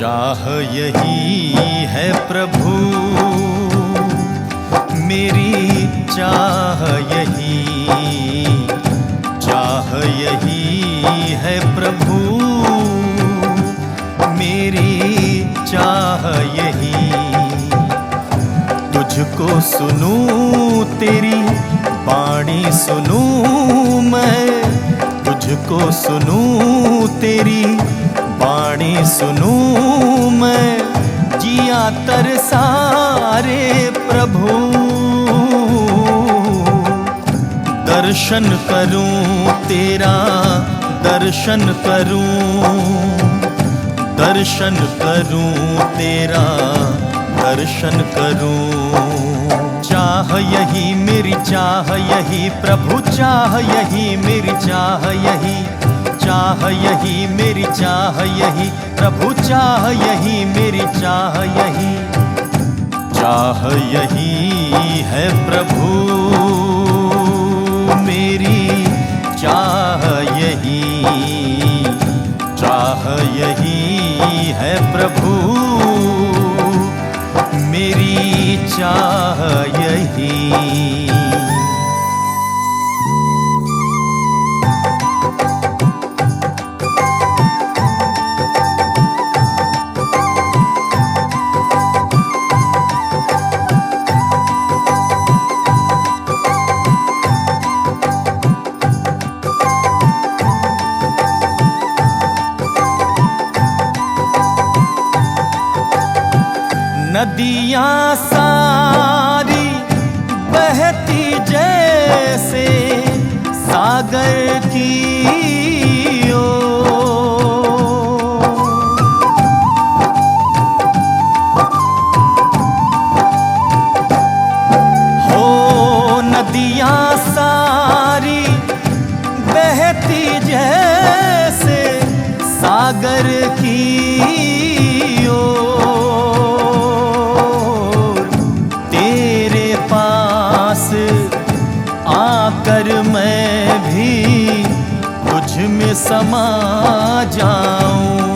चाह यही है प्रभु मेरी चाह यही है प्रभु मेरी चाह यही। तुझको सुनूं तेरी वाणी सुनूं मैं, तुझको सुनूं तेरी वाणी सुनूं मैं, जिया तरसारे प्रभु। दर्शन करूं तेरा दर्शन करूं, दर्शन करूं तेरा दर्शन करूं। चाह यही मेरी चाह यही प्रभु, चाह यही मेरी चाह यही, चाह यही मेरी चाह यही प्रभु, चाह यही मेरी चाह यही। चाह यही है प्रभु मेरी चाह यही, चाह यही है प्रभु मेरी चाह यही। नदियाँ सारी बहती जैसे सागर की ओर, हो नदियाँ सारी बहती जैसे सागर की ओर। आकर मैं भी तुझ में समा जाऊं,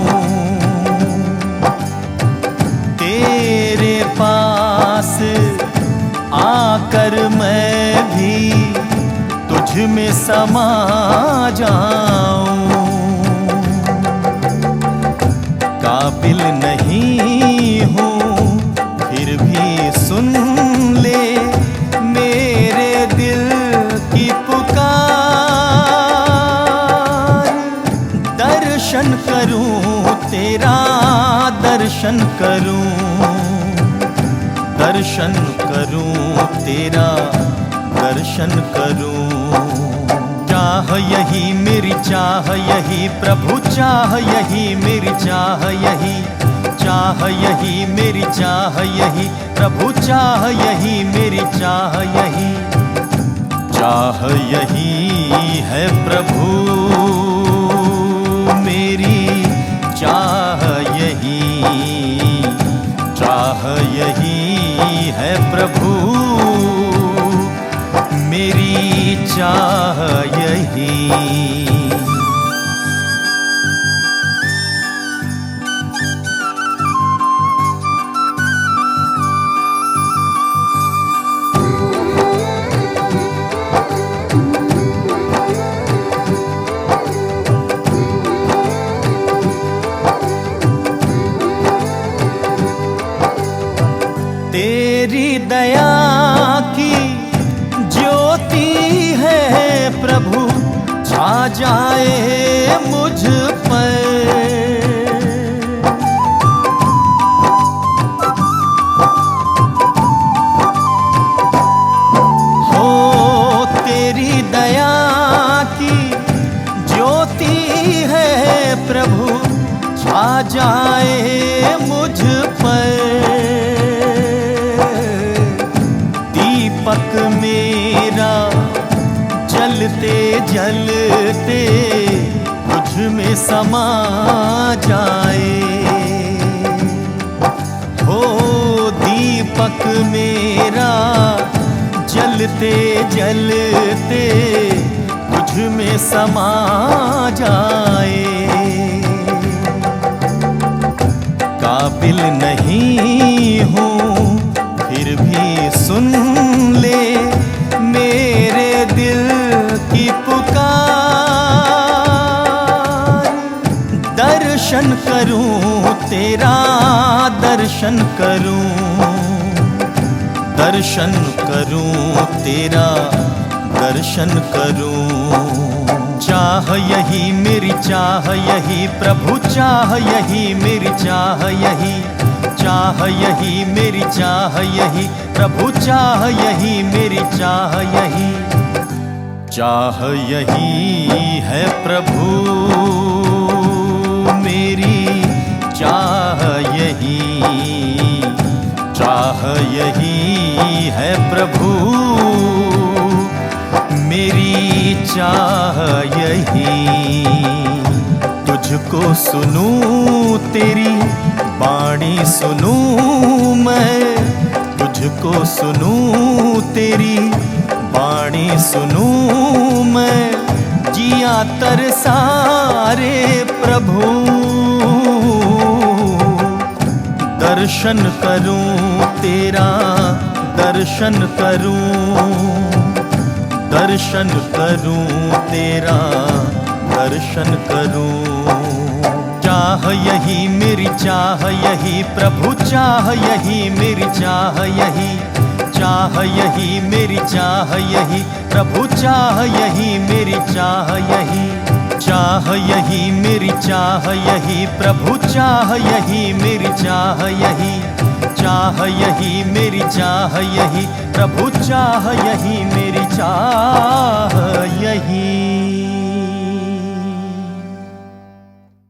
तेरे पास आकर मैं भी तुझ में समा जाऊं। काबिल नहीं हूँ फिर भी सुन ले मेरे दिल की पुकार। दर्शन करूं तेरा दर्शन करूं, दर्शन करूं तेरा दर्शन करूं। चाह यही मेरी चाह यही प्रभु, चाह यही मेरी चाह यही, चाह यही मेरी चाह यही प्रभु, चाह यही मेरी चाह यही। चाह यही है प्रभु मेरी चाह यही, चाह यही है प्रभु मेरी चाह यही। तेरी दया की ज्योति है प्रभु, छा जाए मुझ पर। हो तेरी दया की ज्योति है प्रभु, छा जाए मुझ पर। दीपक मेरा जलते जलते तुझ में समा जाए। हो दीपक मेरा जलते जलते तुझ में समा जाए। काबिल नहीं हूँ, फिर भी सुन ले मेरे दिल की पुकार। दर्शन करूं तेरा, दर्शन करूं, दर्शन करूं तेरा, दर्शन करूं। चाह यही मेरी चाह यही प्रभु, चाह यही मेरी चाह यही, चाह यही मेरी चाह यही प्रभु, चाह यही मेरी चाह यही। चाह यही है प्रभु मेरी चाह यही, चाह यही है प्रभु मेरी चाह यही। तुझको सुनूं तेरी वाणी सुनूं मैं, तुझको सुनूं तेरी वाणी सुनूं मैं। जिया तरसारे प्रभु, दर्शन करूं तेरा, दर्शन करूं, दर्शन करूं तेरा, दर्शन करूं। चाह यही मेरी चाह यही प्रभु, चाह यही मेरी चाह यही, चाह यही मेरी चाह यही प्रभु, चाह यही मेरी चाह यही। चाह यही मेरी चाह यही प्रभु, चाह यही मेरी चाह यही, चाह यही मेरी चाह यही प्रभु, चाह यही मेरी चाह यही।